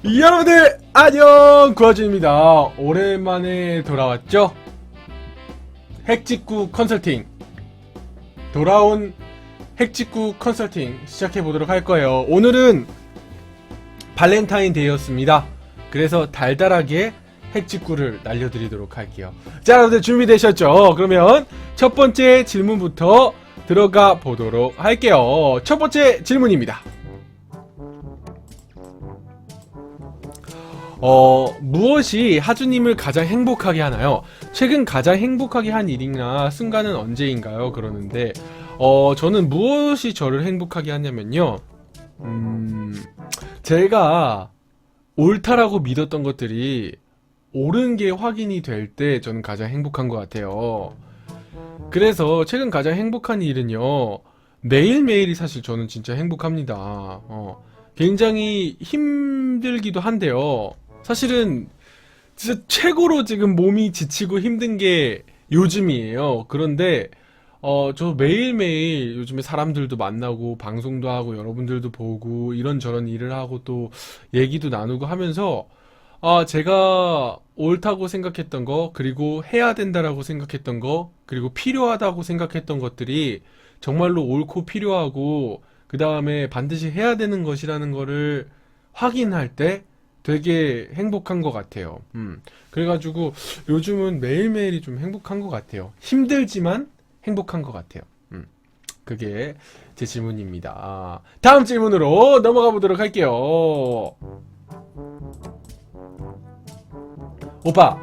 여러분들 안녕, 구아준입니다. 오랜만에 돌아왔죠? 핵직구 컨설팅, 돌아온 핵직구 컨설팅 시작해보도록 할 거예요. 오늘은 발렌타인데이였습니다. 그래서 달달하게 핵직구를 날려드리도록 할게요. 자, 여러분들 준비되셨죠? 그러면 첫 번째 질문부터 들어가 보도록 할게요. 첫 번째 질문입니다. 무엇이 하주님을 가장 행복하게 하나요? 최근 가장 행복하게 한 일이나 순간은 언제인가요? 그러는데, 저는 무엇이 저를 행복하게 하냐면요. 제가 옳다라고 믿었던 것들이 옳은 게 확인이 될 때 저는 가장 행복한 것 같아요. 그래서 최근 가장 행복한 일은요. 매일매일이 사실 저는 진짜 행복합니다. 굉장히 힘들기도 한데요. 사실은 진짜 최고로 지금 몸이 지치고 힘든 게 요즘이에요. 그런데 저 매일매일 요즘에 사람들도 만나고 방송도 하고 여러분들도 보고 이런저런 일을 하고 또 얘기도 나누고 하면서 제가 옳다고 생각했던 거, 그리고 해야 된다라고 생각했던 거, 그리고 필요하다고 생각했던 것들이 정말로 옳고 필요하고 그 다음에 반드시 해야 되는 것이라는 거를 확인할 때 되게 행복한 것 같아요. 그래가지고 요즘은 매일매일이 좀 행복한 것 같아요. 힘들지만 행복한 것 같아요. 그게 제 질문입니다. 다음 질문으로 넘어가 보도록 할게요. 오빠,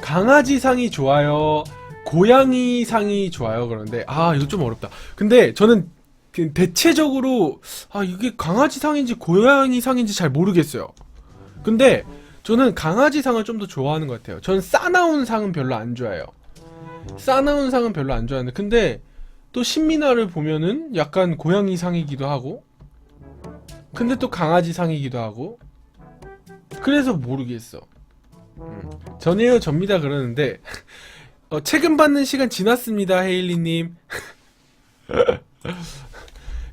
강아지 상이 좋아요? 고양이 상이 좋아요? 그런데 이거 좀 어렵다. 근데 저는 대체적으로 이게 강아지 상인지 고양이 상인지 잘 모르겠어요. 근데 저는 강아지 상을 좀 더 좋아하는 것 같아요. 저는 싸나운 상은 별로 안 좋아해요. 싸나운 상은 별로 안 좋아하는데, 근데 또 신민아를 보면은 약간 고양이 상이기도 하고, 근데 또 강아지 상이기도 하고, 그래서 모르겠어. 전이에요 접니다 그러는데 책임 받는 시간 지났습니다, 헤일리님.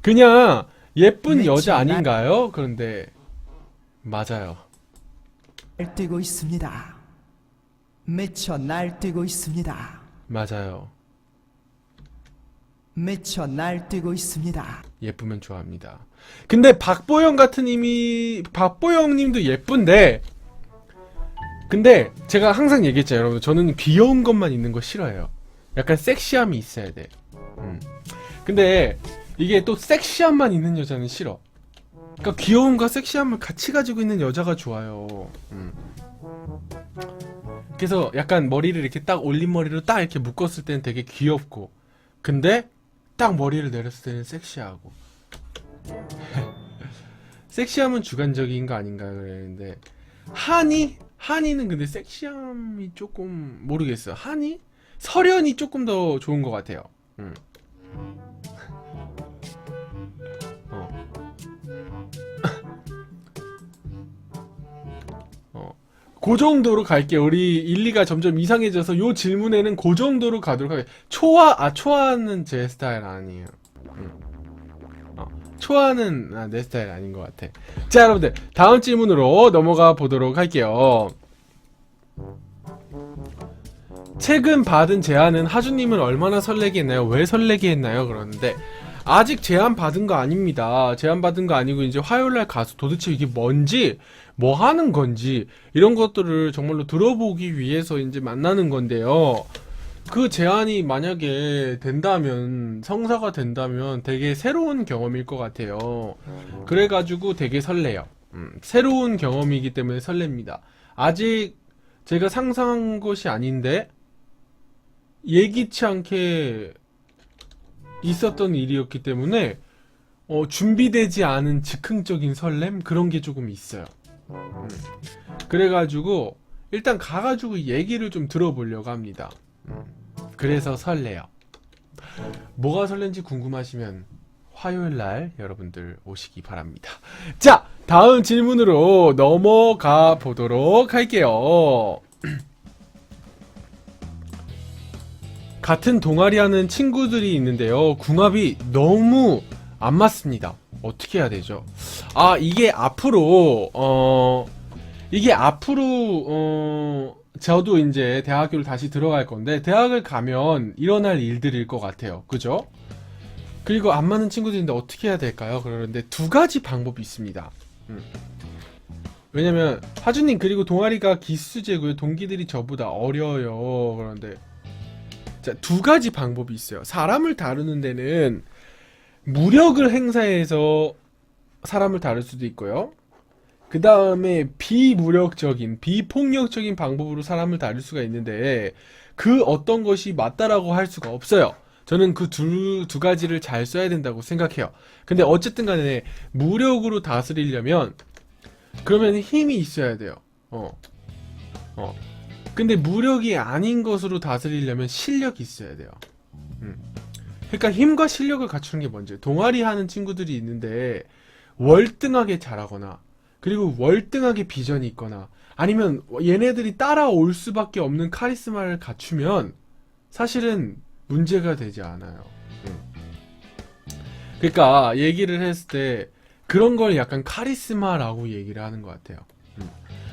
그냥 예쁜 여자 아닌가요? 그런데 맞아요. 날뛰고 있습니다. 미쳐 날뛰고 있습니다. 맞아요. 미쳐 날뛰고 있습니다. 예쁘면 좋아합니다. 근데 박보영 같은 박보영님도 예쁜데, 근데 제가 항상 얘기했잖아요, 여러분. 저는 귀여운 것만 있는 거 싫어해요. 약간 섹시함이 있어야 돼. 근데 이게 또 섹시함만 있는 여자는 싫어. 그러니까 귀여움과 섹시함을 같이 가지고 있는 여자가 좋아요. 그래서 약간 머리를 이렇게 딱 올린 머리로 딱 이렇게 묶었을 때는 되게 귀엽고, 근데 딱 머리를 내렸을 때는 섹시하고. 섹시함은 주관적인 거 아닌가 그랬는데, 한이는 근데 섹시함이 조금 모르겠어요. 설현이 조금 더 좋은 것 같아요. 그 정도로 갈게요. 우리 일리가 점점 이상해져서 요 질문에는 그 정도로 가도록 하겠습니다. 초아는 제 스타일 아니에요. 초아는 내 스타일 아닌 것 같아. 자, 여러분들 다음 질문으로 넘어가 보도록 할게요. 최근 받은 제안은 하주님을 얼마나 설레게 했나요? 왜 설레게 했나요? 그러는데 아직 제안 받은 거 아닙니다. 제안 받은 거 아니고 이제 화요일날 가서 도대체 이게 뭔지, 뭐 하는 건지 이런 것들을 정말로 들어보기 위해서 이제 만나는 건데요. 그 제안이 만약에 된다면, 성사가 된다면 되게 새로운 경험일 것 같아요. 그래가지고 되게 설레요. 새로운 경험이기 때문에 설렙니다. 아직 제가 상상한 것이 아닌데 예기치 않게 있었던 일이었기 때문에 준비되지 않은 즉흥적인 설렘? 그런 게 조금 있어요. 그래가지고 일단 가가지고 얘기를 좀 들어보려고 합니다. 그래서 설레요. 뭐가 설렌지 궁금하시면 화요일날 여러분들 오시기 바랍니다. 자, 다음 질문으로 넘어가 보도록 할게요. 같은 동아리 하는 친구들이 있는데요. 궁합이 너무 안 맞습니다. 어떻게 해야 되죠? 아, 이게 앞으로 저도 이제 대학교를 다시 들어갈 건데, 대학을 가면 일어날 일들일 것 같아요. 그죠? 그리고 안 맞는 친구들인데 어떻게 해야 될까요? 그러는데 두 가지 방법이 있습니다. 왜냐면 하주님, 그리고 동아리가 기수제고요. 동기들이 저보다 어려요. 그런데 자, 두 가지 방법이 있어요. 사람을 다루는 데는 무력을 행사해서 사람을 다룰 수도 있고요. 그 다음에 비무력적인, 비폭력적인 방법으로 사람을 다룰 수가 있는데, 그 어떤 것이 맞다라고 할 수가 없어요. 저는 그 두 가지를 잘 써야 된다고 생각해요. 근데 어쨌든 간에 무력으로 다스리려면 그러면 힘이 있어야 돼요. 근데 무력이 아닌 것으로 다스리려면 실력이 있어야 돼요. 그러니까 힘과 실력을 갖추는 게 먼저. 동아리 하는 친구들이 있는데 월등하게 잘하거나, 그리고 월등하게 비전이 있거나, 아니면 얘네들이 따라올 수밖에 없는 카리스마를 갖추면 사실은 문제가 되지 않아요. 그러니까 얘기를 했을 때 그런 걸 약간 카리스마라고 얘기를 하는 것 같아요.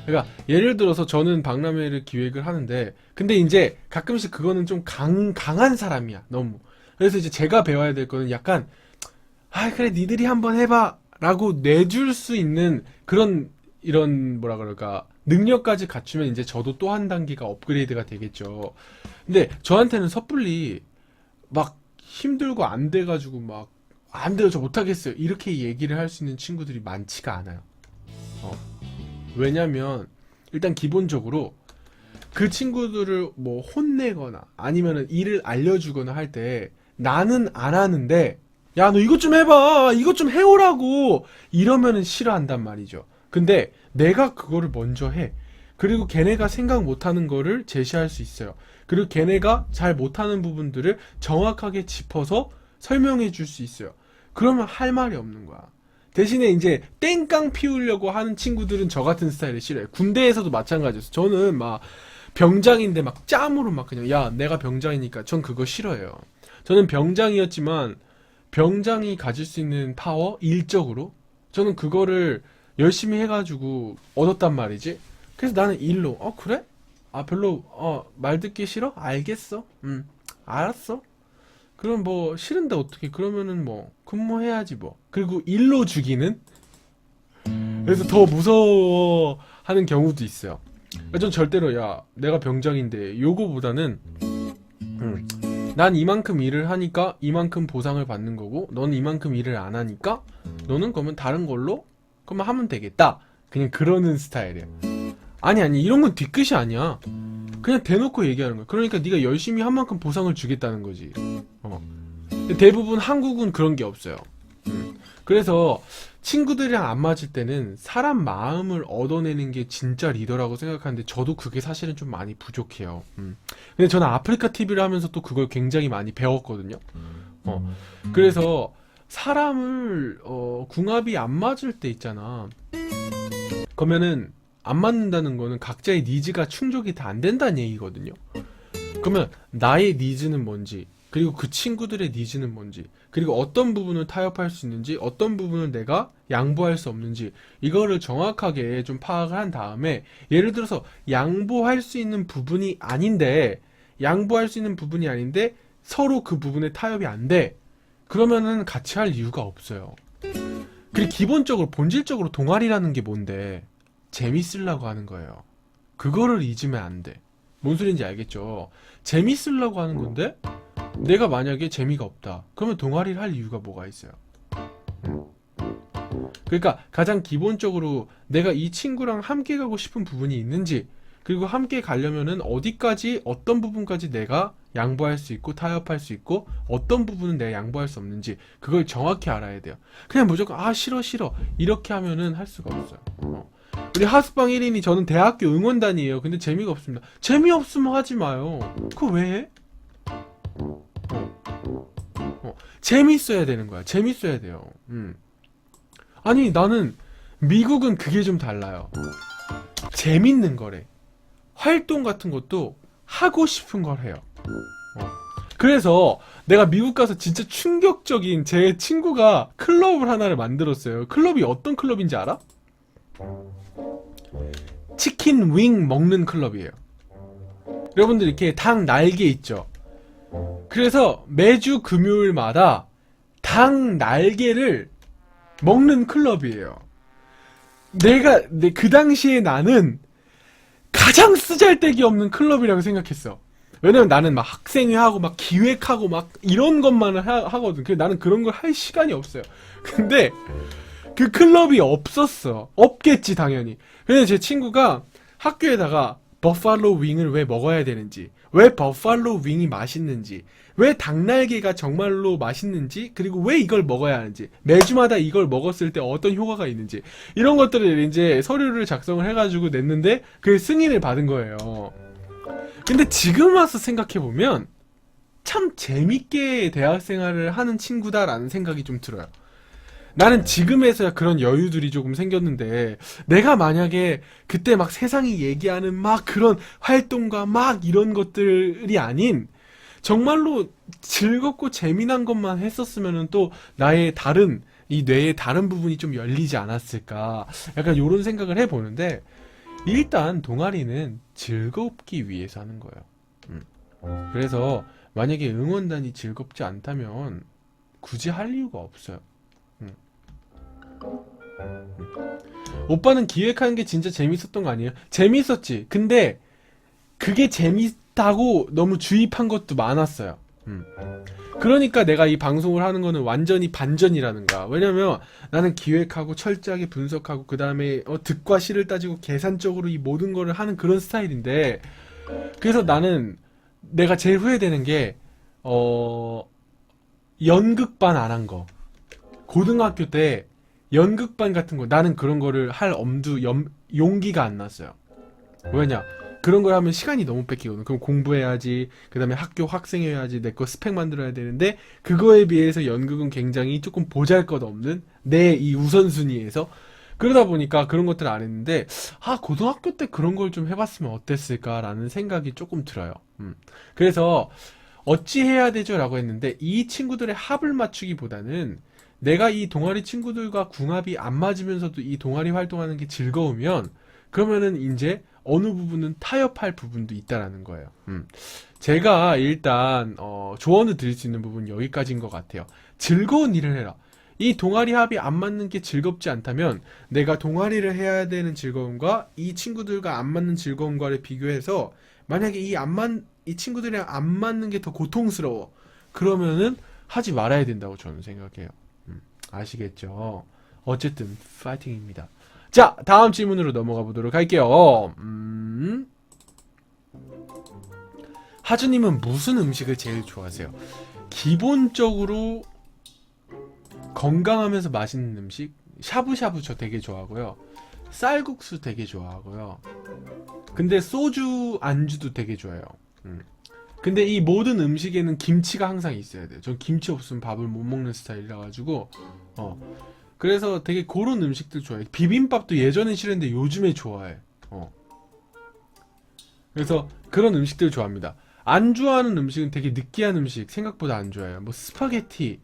그러니까 예를 들어서 저는 박람회를 기획을 하는데, 근데 이제 가끔씩 그거는 좀 강한 사람이야, 너무. 그래서 이제 제가 배워야 될 거는 약간, 아, 그래, 니들이 한번 해봐 라고 내줄 수 있는 그런, 이런 뭐라 그럴까, 능력까지 갖추면 이제 저도 또 한 단계가 업그레이드가 되겠죠. 근데 저한테는 섣불리 막 힘들고 안 돼가지고 막 안 돼요, 저 못하겠어요, 이렇게 얘기를 할 수 있는 친구들이 많지가 않아요. 왜냐면 일단 기본적으로 그 친구들을 뭐 혼내거나 아니면은 일을 알려주거나 할 때, 나는 안 하는데 야, 너 이것 좀 해봐, 이것 좀 해오라고 이러면은 싫어한단 말이죠. 근데 내가 그거를 먼저 해. 그리고 걔네가 생각 못하는 거를 제시할 수 있어요. 그리고 걔네가 잘 못하는 부분들을 정확하게 짚어서 설명해 줄 수 있어요. 그러면 할 말이 없는 거야. 대신에 이제 땡깡 피우려고 하는 친구들은 저 같은 스타일을 싫어해요. 군대에서도 마찬가지였어요. 저는 막 병장인데 막 짬으로 막 그냥, 야, 내가 병장이니까, 전 그거 싫어해요. 저는 병장이었지만 병장이 가질 수 있는 파워, 일적으로 저는 그거를 열심히 해가지고 얻었단 말이지. 그래서 나는 일로, 그래? 아, 별로 말 듣기 싫어? 알겠어. 알았어. 그럼 뭐 싫은데 어떻게, 그러면은 뭐 근무해야지 뭐. 그리고 일로 죽이는, 그래서 더 무서워하는 경우도 있어요. 전 절대로, 야, 내가 병장인데 요거보다는 난 이만큼 일을 하니까 이만큼 보상을 받는 거고, 너는 이만큼 일을 안 하니까 너는 그러면 다른 걸로 그러면 하면 되겠다. 그냥 그러는 스타일이에요. 아니, 이런 건 뒤끝이 아니야. 그냥 대놓고 얘기하는 거야. 그러니까 네가 열심히 한 만큼 보상을 주겠다는 거지. 근데 대부분 한국은 그런 게 없어요. 그래서 친구들이랑 안 맞을 때는 사람 마음을 얻어내는 게 진짜 리더라고 생각하는데, 저도 그게 사실은 좀 많이 부족해요. 근데 저는 아프리카 TV를 하면서 또 그걸 굉장히 많이 배웠거든요. 그래서 사람을 궁합이 안 맞을 때 있잖아. 그러면은 안 맞는다는 거는 각자의 니즈가 충족이 다 안 된다는 얘기거든요. 그러면 나의 니즈는 뭔지, 그리고 그 친구들의 니즈는 뭔지, 그리고 어떤 부분을 타협할 수 있는지, 어떤 부분을 내가 양보할 수 없는지, 이거를 정확하게 좀 파악을 한 다음에, 예를 들어서 양보할 수 있는 부분이 아닌데 서로 그 부분에 타협이 안 돼. 그러면은 같이 할 이유가 없어요. 그리고 기본적으로 본질적으로 동아리라는 게 뭔데, 재밌으려고 하는 거예요. 그거를 잊으면 안 돼. 뭔 소리인지 알겠죠? 재밌으려고 하는 건데 내가 만약에 재미가 없다, 그러면 동아리를 할 이유가 뭐가 있어요? 그러니까 가장 기본적으로 내가 이 친구랑 함께 가고 싶은 부분이 있는지, 그리고 함께 가려면은 어디까지, 어떤 부분까지 내가 양보할 수 있고 타협할 수 있고, 어떤 부분은 내가 양보할 수 없는지, 그걸 정확히 알아야 돼요. 그냥 무조건 싫어 이렇게 하면은 할 수가 없어요. 우리 하숙방 1인이 저는 대학교 응원단이에요. 근데 재미가 없습니다. 재미없으면 하지 마요. 그거 왜 해? 재밌어야 되는 거야. 재밌어야 돼요. 아니, 나는 미국은 그게 좀 달라요. 재밌는 거래. 활동 같은 것도 하고 싶은 걸 해요. 그래서 내가 미국 가서 진짜 충격적인 제 친구가 클럽을 하나를 만들었어요. 클럽이 어떤 클럽인지 알아? 치킨 윙 먹는 클럽이에요. 여러분들 이렇게 닭 날개 있죠? 그래서 매주 금요일마다 닭 날개를 먹는 클럽이에요. 그 당시에 나는 가장 쓰잘데기 없는 클럽이라고 생각했어. 왜냐면 나는 막 학생회하고 막 기획하고 막 이런 것만 하거든. 그래서 나는 그런 걸 할 시간이 없어요. 근데 그 클럽이 없었어. 없겠지 당연히. 그래서 제 친구가 학교에다가 버팔로 윙을 왜 먹어야 되는지, 왜 버팔로 윙이 맛있는지, 왜 닭날개가 정말로 맛있는지, 그리고 왜 이걸 먹어야 하는지, 매주마다 이걸 먹었을 때 어떤 효과가 있는지, 이런 것들을 이제 서류를 작성을 해가지고 냈는데 그 승인을 받은 거예요. 근데 지금 와서 생각해보면 참 재밌게 대학생활을 하는 친구다라는 생각이 좀 들어요. 나는 지금에서야 그런 여유들이 조금 생겼는데, 내가 만약에 그때 막 세상이 얘기하는 막 그런 활동과 막 이런 것들이 아닌 정말로 즐겁고 재미난 것만 했었으면은 또 나의 이 뇌의 다른 부분이 좀 열리지 않았을까, 약간 이런 생각을 해보는데, 일단 동아리는 즐겁기 위해서 하는 거예요. 그래서 만약에 응원단이 즐겁지 않다면 굳이 할 이유가 없어요. 오빠는 기획하는 게 진짜 재밌었던 거 아니에요? 재밌었지. 근데 그게 재밌다고 너무 주입한 것도 많았어요. 그러니까 내가 이 방송을 하는 거는 완전히 반전이라는 거야. 왜냐면 나는 기획하고 철저하게 분석하고 그 다음에 득과 실을 따지고 계산적으로 이 모든 거를 하는 그런 스타일인데, 그래서 나는 내가 제일 후회되는 게 연극반 안 한 거. 고등학교 때 연극반 같은 거, 나는 그런 거를 할 용기가 안 났어요. 왜냐? 그런 걸 하면 시간이 너무 뺏기거든. 그럼 공부해야지, 그 다음에 학교 학생회 해야지, 내 거 스펙 만들어야 되는데, 그거에 비해서 연극은 굉장히 조금 보잘것없는 내 이 우선순위에서, 그러다 보니까 그런 것들을 안 했는데, 고등학교 때 그런 걸 좀 해봤으면 어땠을까라는 생각이 조금 들어요. 그래서 어찌 해야 되죠? 라고 했는데, 이 친구들의 합을 맞추기보다는 내가 이 동아리 친구들과 궁합이 안 맞으면서도 이 동아리 활동하는 게 즐거우면, 그러면은 이제 어느 부분은 타협할 부분도 있다라는 거예요. 제가 일단 조언을 드릴 수 있는 부분은 여기까지인 것 같아요. 즐거운 일을 해라. 이 동아리 합이 안 맞는 게 즐겁지 않다면 내가 동아리를 해야 되는 즐거움과 이 친구들과 안 맞는 즐거움과를 비교해서, 만약에 이 친구들이랑 안 맞는 게 더 고통스러워, 그러면은 하지 말아야 된다고 저는 생각해요. 아시겠죠? 어쨌든 파이팅입니다. 자, 다음 질문으로 넘어가 보도록 할게요. 하주님은 무슨 음식을 제일 좋아하세요? 기본적으로 건강하면서 맛있는 음식, 샤브샤브 저 되게 좋아하고요. 쌀국수 되게 좋아하고요. 근데 소주 안주도 되게 좋아해요. 근데 이 모든 음식에는 김치가 항상 있어야 돼요. 전 김치 없으면 밥을 못 먹는 스타일이라 가지고 그래서 되게 그런 음식들 좋아해. 비빔밥도 예전엔 싫었는데 요즘에 좋아해. 그래서 그런 음식들 좋아합니다. 안 좋아하는 음식은 되게 느끼한 음식 생각보다 안 좋아해요. 뭐 스파게티,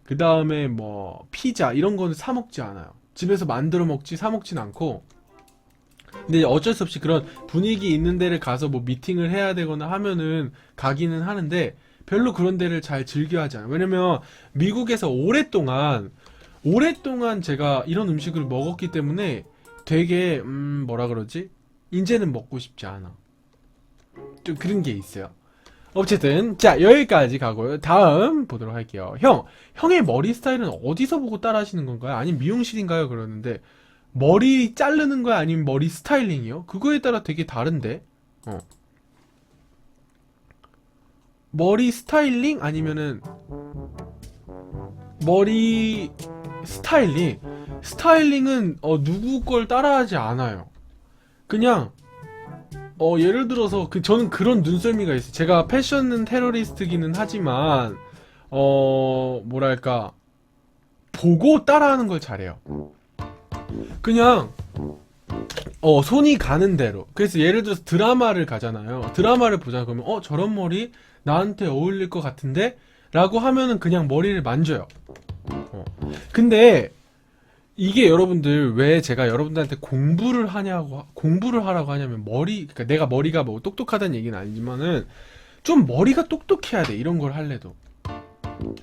그 다음에 뭐 피자 이런 거는 사 먹지 않아요. 집에서 만들어 먹지 사 먹진 않고. 근데 어쩔 수 없이 그런 분위기 있는 데를 가서 뭐 미팅을 해야 되거나 하면은 가기는 하는데, 별로 그런 데를 잘 즐겨 하지 않아요. 왜냐면 미국에서 오랫동안 제가 이런 음식을 먹었기 때문에 되게 뭐라 그러지? 이제는 먹고 싶지 않아. 좀 그런 게 있어요. 어쨌든 자, 여기까지 가고요. 다음 보도록 할게요. 형의 머리 스타일은 어디서 보고 따라 하시는 건가요? 아니면 미용실인가요? 그러는데, 머리 자르는 거야? 아니면 머리 스타일링이요? 그거에 따라 되게 다른데? 머리 스타일링? 아니면은 머리 스타일링? 스타일링은 누구 걸 따라하지 않아요. 그냥 예를 들어서 저는 그런 눈썰미가 있어요. 제가 패션은 테러리스트기는 하지만 뭐랄까, 보고 따라하는 걸 잘해요. 그냥 손이 가는 대로. 그래서 예를 들어서 드라마를 가잖아요. 드라마를 보자 그러면 저런 머리 나한테 어울릴 것 같은데? 라고 하면은 그냥 머리를 만져요. 근데 이게 여러분들 왜 제가 여러분들한테 공부를 하라고 하냐면 그러니까 내가 머리가 뭐 똑똑하다는 얘기는 아니지만은 좀 머리가 똑똑해야 돼. 이런 걸 할래도.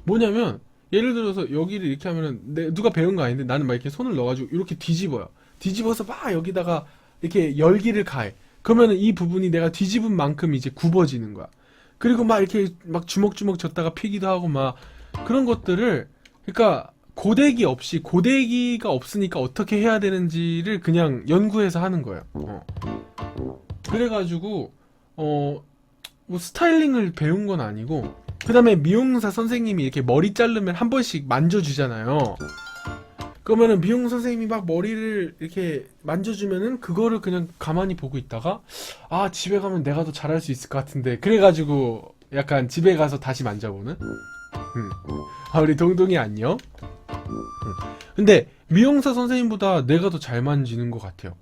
뭐냐면 예를 들어서 여기를 이렇게 하면은 누가 배운 거 아닌데 나는 막 이렇게 손을 넣어가지고 이렇게 뒤집어요. 뒤집어서 막 여기다가 이렇게 열기를 가해. 그러면은 이 부분이 내가 뒤집은 만큼 이제 굽어지는 거야. 그리고 막 이렇게 막 주먹주먹 졌다가 피기도 하고 막 그런 것들을 그러니까 고데기가 없으니까 어떻게 해야 되는지를 그냥 연구해서 하는 거예요. 그래가지고 뭐 스타일링을 배운 건 아니고 그 다음에 미용사 선생님이 이렇게 머리 자르면 한 번씩 만져주잖아요. 그러면은 미용 선생님이 막 머리를 이렇게 만져주면은 그거를 그냥 가만히 보고 있다가 아 집에 가면 내가 더 잘할 수 있을 것 같은데 그래가지고 약간 집에 가서 다시 만져보는 아 우리 동동이 안녕. 근데 미용사 선생님보다 내가 더 잘 만지는 것 같아요.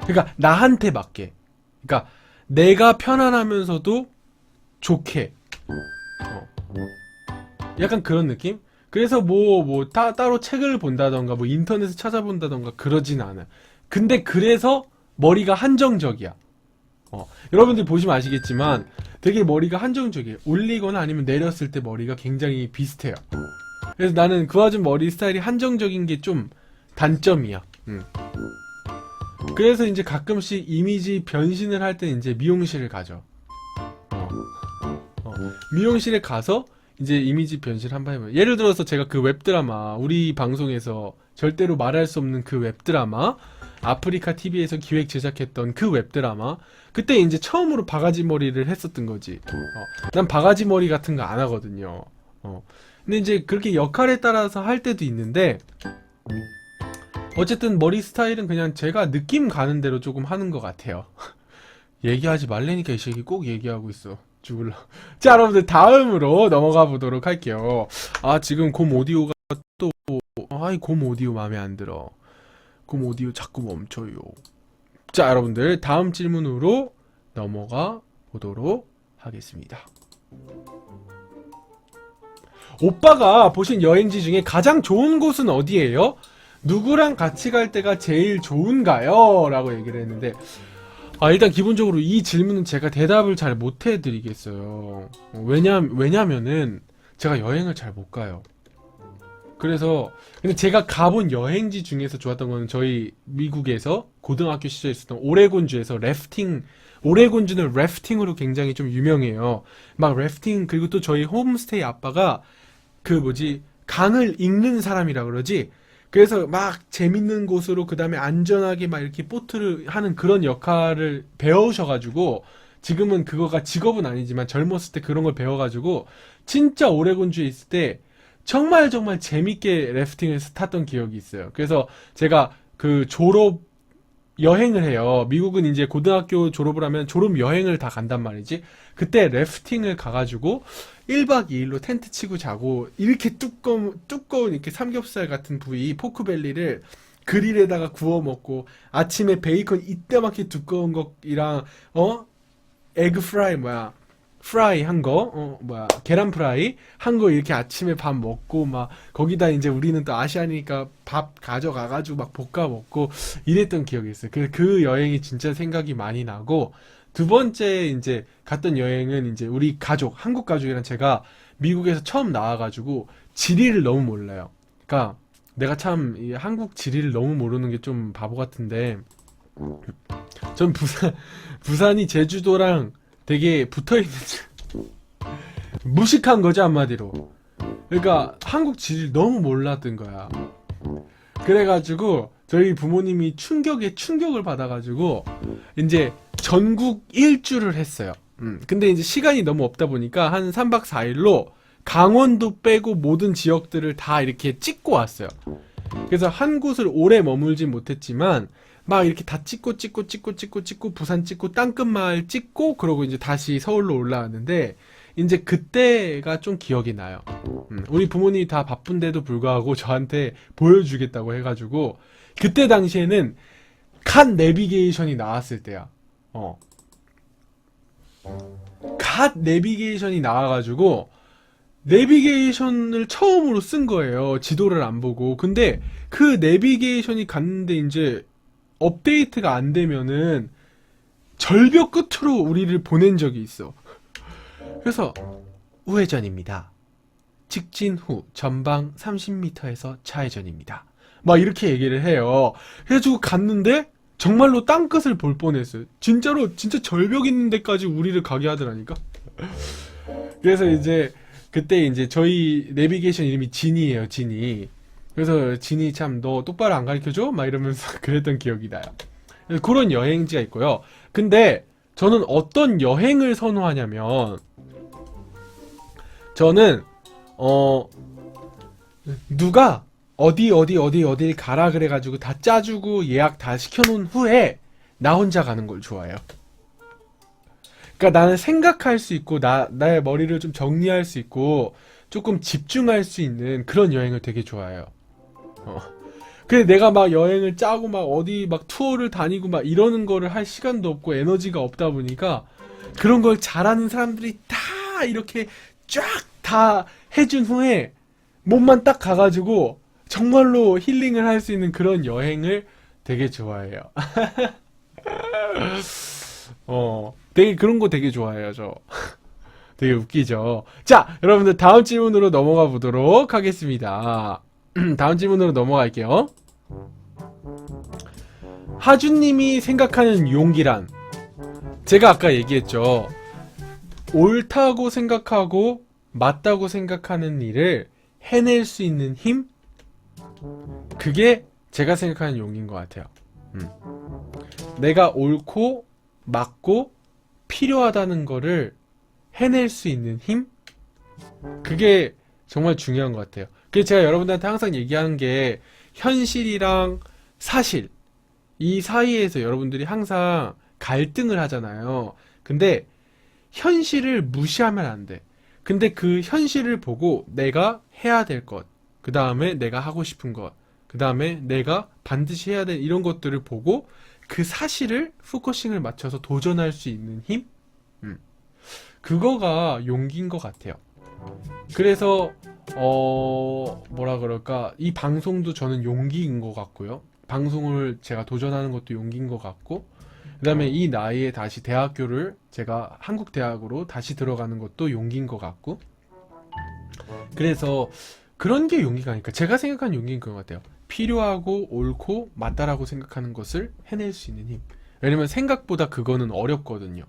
그러니까 나한테 맞게. 그러니까 내가 편안하면서도 좋게. 약간 그런 느낌? 그래서 따로 책을 본다던가 뭐 인터넷을 찾아본다던가 그러진 않아요. 근데 그래서 머리가 한정적이야. 여러분들 보시면 아시겠지만 되게 머리가 한정적이에요. 올리거나 아니면 내렸을 때 머리가 굉장히 비슷해요. 그래서 나는 그 와중 머리 스타일이 한정적인 게 좀 단점이야. 그래서 이제 가끔씩 이미지 변신을 할 때 이제 미용실을 가죠. 미용실에 가서 이제 이미지 변신 한번 해봐요. 예를 들어서 제가 그 웹드라마, 우리 방송에서 절대로 말할 수 없는 그 웹드라마, 아프리카 TV에서 기획 제작했던 그 웹드라마, 그때 이제 처음으로 바가지 머리를 했었던 거지. 난 바가지 머리 같은 거 안 하거든요. 근데 이제 그렇게 역할에 따라서 할 때도 있는데, 어쨌든 머리 스타일은 그냥 제가 느낌 가는 대로 조금 하는 것 같아요. 얘기하지 말라니까 이 새끼 꼭 얘기하고 있어. 죽을라. 자, 여러분들 다음으로 넘어가 보도록 할게요. 아, 지금 곰 오디오가 또, 곰 오디오 마음에 안 들어. 곰 오디오 자꾸 멈춰요. 자, 여러분들 다음 질문으로 넘어가 보도록 하겠습니다. 오빠가 보신 여행지 중에 가장 좋은 곳은 어디예요? 누구랑 같이 갈 때가 제일 좋은가요? 라고 얘기를 했는데 일단 기본적으로 이 질문은 제가 대답을 잘 못 해드리겠어요. 왜냐면은 제가 여행을 잘 못 가요. 그래서 근데 제가 가본 여행지 중에서 좋았던 거는 저희 미국에서 고등학교 시절에 있었던 오레곤주에서 오레곤주는 래프팅으로 굉장히 좀 유명해요. 막 래프팅 그리고 또 저희 홈스테이 아빠가 강을 읽는 사람이라 그러지. 그래서 막 재밌는 곳으로 그 다음에 안전하게 막 이렇게 보트를 하는 그런 역할을 배우셔가지고 지금은 그거가 직업은 아니지만 젊었을 때 그런 걸 배워가지고 진짜 오레곤주에 있을 때 정말 정말 재밌게 래프팅을 탔던 기억이 있어요. 그래서 제가 그 졸업 여행을 해요. 미국은 이제 고등학교 졸업을 하면 졸업 여행을 다 간단 말이지. 그때 래프팅을 가가지고 1박 2일로 텐트 치고 자고 이렇게 두꺼운 이렇게 삼겹살 같은 부위 포크벨리를 그릴에다가 구워 먹고 아침에 베이컨 이때만큼 두꺼운 거랑 에그 프라이 한 거, 계란 프라이 한 거 이렇게 아침에 밥 먹고 막 거기다 이제 우리는 또 아시아니까 밥 가져가가지고 막 볶아 먹고 이랬던 기억이 있어요. 그 여행이 진짜 생각이 많이 나고 두 번째 이제 갔던 여행은 이제 우리 한국 가족이랑 제가 미국에서 처음 나와가지고 지리를 너무 몰라요. 그러니까 내가 참 이 한국 지리를 너무 모르는 게 좀 바보 같은데 전 부산이 제주도랑 되게 붙어있는 무식한 거죠 한마디로. 그러니까 한국 지리를 너무 몰랐던 거야. 그래가지고 저희 부모님이 충격을 받아가지고 이제 전국 일주를 했어요. 근데 이제 시간이 너무 없다 보니까 한 3박 4일로 강원도 빼고 모든 지역들을 다 이렇게 찍고 왔어요. 그래서 한 곳을 오래 머물진 못했지만 막 이렇게 다 찍고 부산 찍고 땅끝마을 찍고 그러고 이제 다시 서울로 올라왔는데 이제 그때가 좀 기억이 나요. 우리 부모님이 다 바쁜데도 불구하고 저한테 보여주겠다고 해가지고 그때 당시에는 칸 내비게이션이 나왔을 때야. 갓 내비게이션이 나와가지고 내비게이션을 처음으로 쓴 거예요. 지도를 안 보고. 근데 그 내비게이션이 갔는데 이제 업데이트가 안 되면은 절벽 끝으로 우리를 보낸 적이 있어. 그래서 우회전입니다. 직진 후 전방 30m에서 좌회전입니다. 막 이렇게 얘기를 해요. 그래가지고 갔는데 정말로 땅끝을 볼 뻔했어요. 진짜로 진짜 절벽 있는 데까지 우리를 가게 하더라니까. 그래서 이제 그때 이제 저희 내비게이션 이름이 진이에요. 진이. 그래서 진이 참 너 똑바로 안 가르쳐줘? 막 이러면서 그랬던 기억이 나요. 그래서 그런 여행지가 있고요. 근데 저는 어떤 여행을 선호하냐면 저는 누가 어딜 가라 그래가지고 다 짜주고 예약 다 시켜놓은 후에 나 혼자 가는 걸 좋아해요. 그러니까 나는 생각할 수 있고 나의 머리를 좀 정리할 수 있고 조금 집중할 수 있는 그런 여행을 되게 좋아해요. 근데 내가 막 여행을 짜고 막 어디 막 투어를 다니고 막 이러는 거를 할 시간도 없고 에너지가 없다 보니까 그런 걸 잘하는 사람들이 다 이렇게 쫙 다 해준 후에 몸만 딱 가가지고 정말로 힐링을 할 수 있는 그런 여행을 되게 좋아해요. 되게 그런 거 되게 좋아해요, 저. 되게 웃기죠. 자, 여러분들 다음 질문으로 넘어가 보도록 하겠습니다. 다음 질문으로 넘어갈게요. 하준님이 생각하는 용기란? 제가 아까 얘기했죠. 옳다고 생각하고 맞다고 생각하는 일을 해낼 수 있는 힘? 그게 제가 생각하는 용기인 것 같아요. 내가 옳고 맞고 필요하다는 거를 해낼 수 있는 힘? 그게 정말 중요한 것 같아요. 그래서 제가 여러분들한테 항상 얘기하는 게 현실이랑 사실 이 사이에서 여러분들이 항상 갈등을 하잖아요. 근데 현실을 무시하면 안 돼. 근데 그 현실을 보고 내가 해야 될 것, 그 다음에 내가 하고 싶은 것, 그 다음에 내가 반드시 해야 될 이런 것들을 보고 그 사실을 포커싱을 맞춰서 도전할 수 있는 힘? 그거가 용기인 것 같아요. 그래서 뭐라 그럴까, 이 방송도 저는 용기인 것 같고요. 방송을 제가 도전하는 것도 용기인 것 같고, 그 다음에 이 나이에 다시 대학교를 제가 한국 대학으로 다시 들어가는 것도 용기인 것 같고, 그래서 그런 게 용기가 아닐까. 제가 생각하는 용기인 것 같아요. 필요하고 옳고 맞다라고 생각하는 것을 해낼 수 있는 힘. 왜냐면 생각보다 그거는 어렵거든요.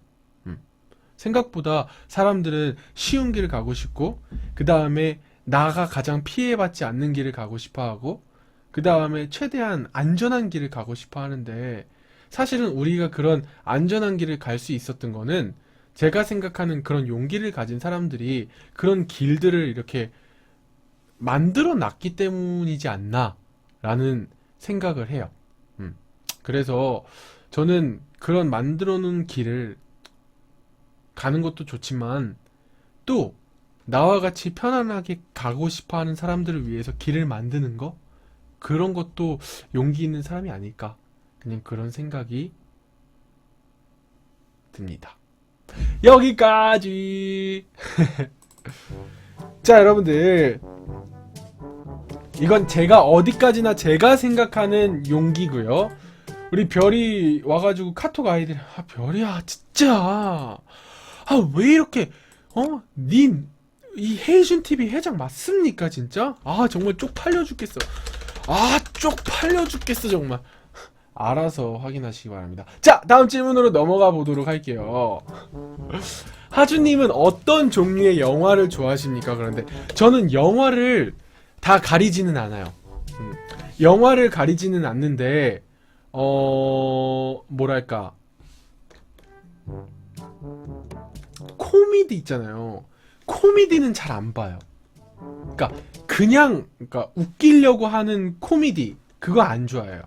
생각보다 사람들은 쉬운 길을 가고 싶고, 그 다음에 나가 가장 피해받지 않는 길을 가고 싶어 하고, 그 다음에 최대한 안전한 길을 가고 싶어 하는데, 사실은 우리가 그런 안전한 길을 갈 수 있었던 거는 제가 생각하는 그런 용기를 가진 사람들이 그런 길들을 이렇게 만들어 놨기 때문이지 않나 라는 생각을 해요. 그래서 저는 그런 만들어 놓은 길을 가는 것도 좋지만 또 나와 같이 편안하게 가고 싶어 하는 사람들을 위해서 길을 만드는 거, 그런 것도 용기 있는 사람이 아닐까, 그냥 그런 생각이 듭니다. 여기까지. 자, 여러분들, 이건 제가 어디까지나 제가 생각하는 용기고요. 우리 별이 와가지고 카톡 아이들, 별이야 진짜 왜 이렇게 이 헤이준 TV 회장 맞습니까 진짜? 정말 쪽팔려 죽겠어. 쪽팔려 죽겠어 정말. 알아서 확인하시기 바랍니다. 자, 다음 질문으로 넘어가 보도록 할게요. 하주님은 어떤 종류의 영화를 좋아하십니까? 그런데 저는 영화를 다 가리지는 않아요. 영화를 가리지는 않는데 뭐랄까, 코미디 있잖아요. 코미디는 잘 안 봐요. 그러니까 웃기려고 하는 코미디, 그거 안 좋아해요.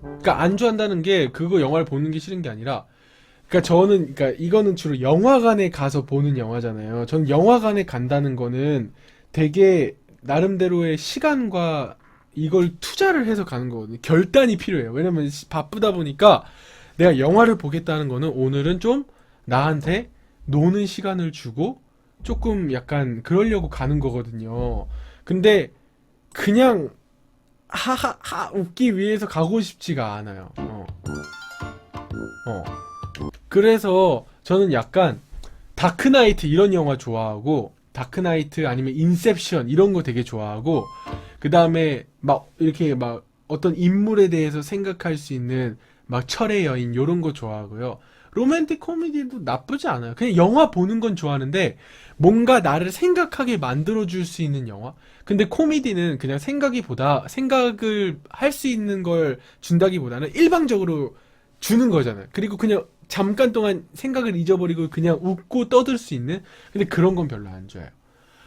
그러니까 안 좋아한다는 게 그거 영화를 보는 게 싫은 게 아니라, 그러니까 이거는 주로 영화관에 가서 보는 영화잖아요. 저는 영화관에 간다는 거는 되게 나름대로의 시간과 이걸 투자를 해서 가는 거거든요. 결단이 필요해요. 왜냐면 바쁘다 보니까 내가 영화를 보겠다는 거는 오늘은 좀 나한테 노는 시간을 주고 조금 약간 그러려고 가는 거거든요. 근데 그냥 하하하 웃기 위해서 가고 싶지가 않아요. 그래서 저는 약간 다크나이트 이런 영화 좋아하고, 다크나이트 아니면 인셉션 이런 거 되게 좋아하고, 그 다음에 막 이렇게 막 어떤 인물에 대해서 생각할 수 있는 막 철의 여인 요런 거 좋아하고요. 로맨틱 코미디도 나쁘지 않아요. 그냥 영화 보는 건 좋아하는데 뭔가 나를 생각하게 만들어줄 수 있는 영화? 근데 코미디는 그냥 생각을 할 수 있는 걸 준다기보다는 일방적으로 주는 거잖아요. 그리고 그냥 잠깐 동안 생각을 잊어버리고 그냥 웃고 떠들 수 있는? 근데 그런 건 별로 안 좋아해요.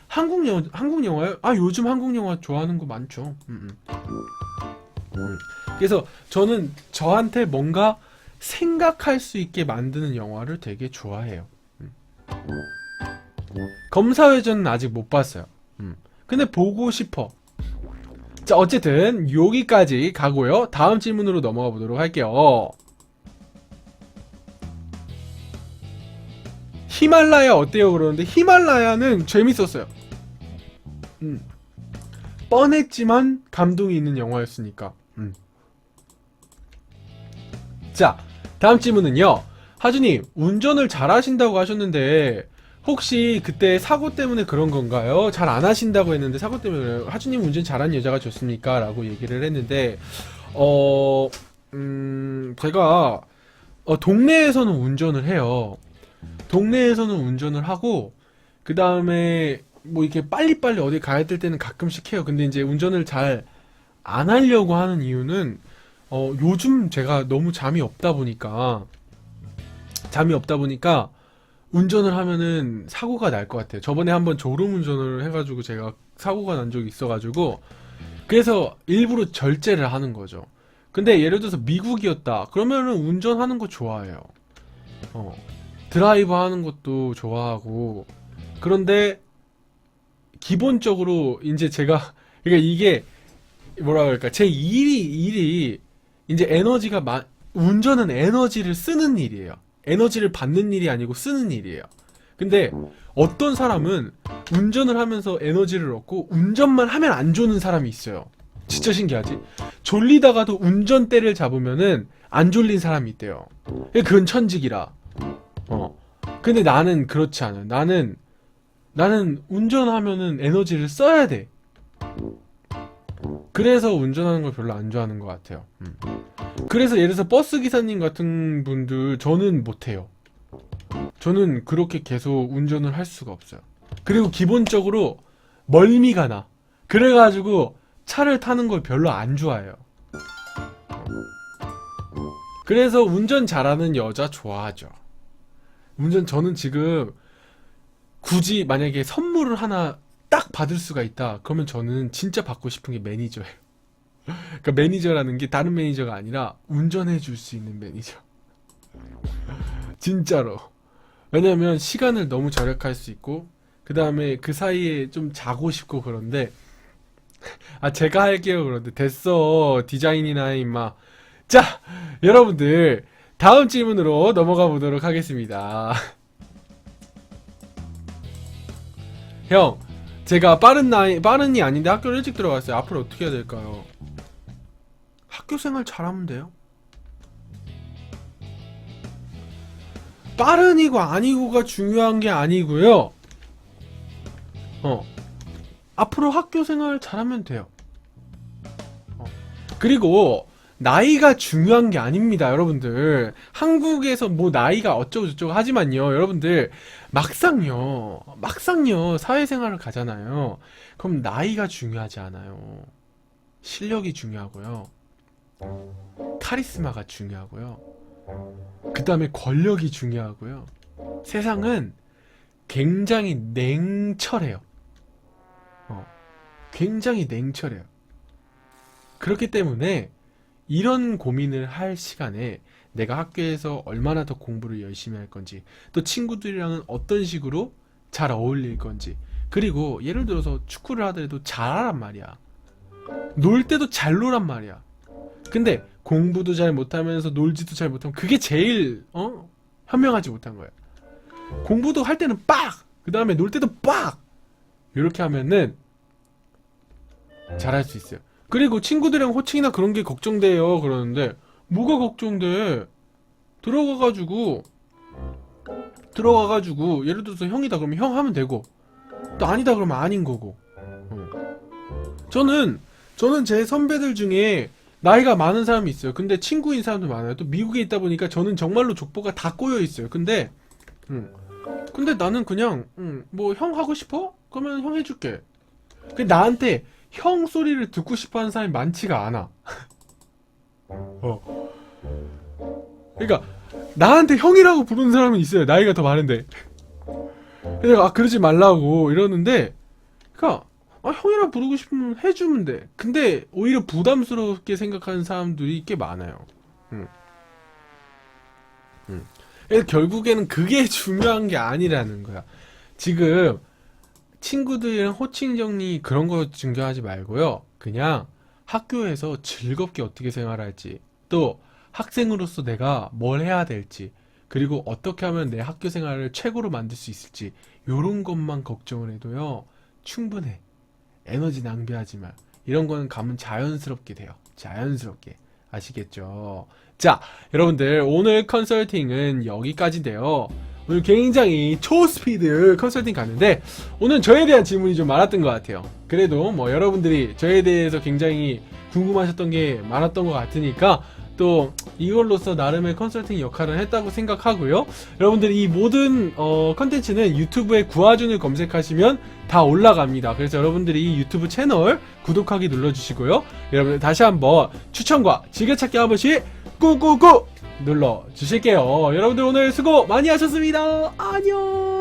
한국 영화요? 아, 요즘 한국 영화 좋아하는 거 많죠. 그래서 저는 저한테 뭔가 생각할 수 있게 만드는 영화를 되게 좋아해요. 검사회전은 아직 못 봤어요. 근데 보고 싶어. 자, 어쨌든 여기까지 가고요. 다음 질문으로 넘어가 보도록 할게요. 히말라야 어때요? 그러는데 히말라야는 재밌었어요. 뻔했지만 감동이 있는 영화였으니까. 자, 다음 질문은요. 하주님, 운전을 잘 하신다고 하셨는데 혹시 그때 사고 때문에 그런 건가요? 잘 안 하신다고 했는데 사고 때문에 그래요. 하주님 운전 잘하는 여자가 좋습니까? 라고 얘기를 했는데 제가 동네에서는 운전을 해요. 동네에서는 운전을 하고, 그 다음에 뭐 이렇게 빨리빨리 어디 가야 될 때는 가끔씩 해요. 근데 이제 운전을 잘 안 하려고 하는 이유는 요즘 제가 너무 잠이 없다 보니까 운전을 하면은 사고가 날 것 같아요. 저번에 한번 졸음 운전을 해가지고 제가 사고가 난 적이 있어가지고, 그래서 일부러 절제를 하는 거죠. 근데 예를 들어서 미국이었다 그러면은 운전하는 거 좋아해요. 드라이브 하는 것도 좋아하고. 그런데 기본적으로 이제 제가 그러니까 이게 뭐라 그럴까, 제 일이 이제 운전은 에너지를 쓰는 일이에요. 에너지를 받는 일이 아니고 쓰는 일이에요. 근데 어떤 사람은 운전을 하면서 에너지를 얻고 운전만 하면 안 좋은 사람이 있어요. 진짜 신기하지? 졸리다가도 운전대를 잡으면은 안 졸린 사람이 있대요. 그건 천직이라. 근데 나는 그렇지 않아요. 나는 운전하면은 에너지를 써야 돼. 그래서 운전하는 걸 별로 안 좋아하는 것 같아요. 그래서 예를 들어서 버스 기사님 같은 분들 저는 못해요. 저는 그렇게 계속 운전을 할 수가 없어요. 그리고 기본적으로 멀미가 나. 그래가지고 차를 타는 걸 별로 안 좋아해요. 그래서 운전 잘하는 여자 좋아하죠. 저는 지금 굳이 만약에 선물을 하나 딱 받을 수가 있다 그러면 저는 진짜 받고 싶은 게 매니저예요. 그러니까 매니저라는 게 다른 매니저가 아니라 운전해 줄 수 있는 매니저. 진짜로. 왜냐면 시간을 너무 절약할 수 있고, 그 다음에 그 사이에 좀 자고 싶고. 그런데 제가 할게요. 그런데 됐어 디자인이나 임마. 자, 여러분들 다음 질문으로 넘어가 보도록 하겠습니다. 형, 제가 빠른이 아닌데 학교를 일찍 들어갔어요. 앞으로 어떻게 해야 될까요? 학교 생활 잘하면 돼요. 빠른이고 아니고가 중요한 게 아니고요. 앞으로 학교 생활 잘하면 돼요. 그리고 나이가 중요한 게 아닙니다, 여러분들. 한국에서 뭐 나이가 어쩌고 저쩌고 하지만요, 여러분들, 막상요 사회생활을 가잖아요. 그럼 나이가 중요하지 않아요. 실력이 중요하고요, 카리스마가 중요하고요, 그 다음에 권력이 중요하고요. 세상은 굉장히 냉철해요. 굉장히 냉철해요. 그렇기 때문에 이런 고민을 할 시간에 내가 학교에서 얼마나 더 공부를 열심히 할 건지, 또 친구들이랑은 어떤 식으로 잘 어울릴 건지, 그리고 예를 들어서 축구를 하더라도 잘하란 말이야. 놀 때도 잘 놀란 말이야. 근데 공부도 잘 못하면서 놀지도 잘 못하면 그게 제일 현명하지 못한 거야. 공부도 할 때는 빡! 그 다음에 놀 때도 빡! 이렇게 하면은 잘할 수 있어요. 그리고 친구들이랑 호칭이나 그런 게 걱정돼요. 그러는데 뭐가 걱정돼? 들어가가지고 예를 들어서 형이다 그러면 형 하면 되고 또 아니다 그러면 아닌 거고. 저는 제 선배들 중에 나이가 많은 사람이 있어요. 근데 친구인 사람도 많아요. 또 미국에 있다 보니까 저는 정말로 족보가 다 꼬여 있어요. 근데 나는 그냥 뭐 형 하고 싶어? 그러면 형 해줄게. 근데 나한테 형 소리를 듣고 싶어 하는 사람이 많지가 않아. 그러니까 나한테 형이라고 부르는 사람은 있어요. 나이가 더 많은데. 내가 그러지 말라고 이러는데, 그러니까 형이라 부르고 싶으면 해주면 돼. 근데 오히려 부담스럽게 생각하는 사람들이 꽤 많아요. 그래서 결국에는 그게 중요한 게 아니라는 거야. 지금 친구들이랑 호칭 정리 그런 거 중요하지 말고요. 그냥 학교에서 즐겁게 어떻게 생활할지, 또 학생으로서 내가 뭘 해야 될지, 그리고 어떻게 하면 내 학교 생활을 최고로 만들 수 있을지, 요런 것만 걱정을 해도요, 충분해. 에너지 낭비하지 마. 이런 거는 가면 자연스럽게 돼요. 자연스럽게. 아시겠죠? 자, 여러분들 오늘 컨설팅은 여기까지인데요. 오늘 굉장히 초스피드 컨설팅 갔는데 오늘 저에 대한 질문이 좀 많았던 것 같아요. 그래도 뭐 여러분들이 저에 대해서 굉장히 궁금하셨던 게 많았던 것 같으니까 또 이걸로써 나름의 컨설팅 역할을 했다고 생각하고요. 여러분들이 이 모든 컨텐츠는 유튜브에 구아준을 검색하시면 다 올라갑니다. 그래서 여러분들이 이 유튜브 채널 구독하기 눌러주시고요. 여러분들 다시 한번 추천과 즐겨찾기 한 번씩 꾹꾹꾹 눌러주실게요. 여러분들 오늘 수고 많이 하셨습니다. 안녕.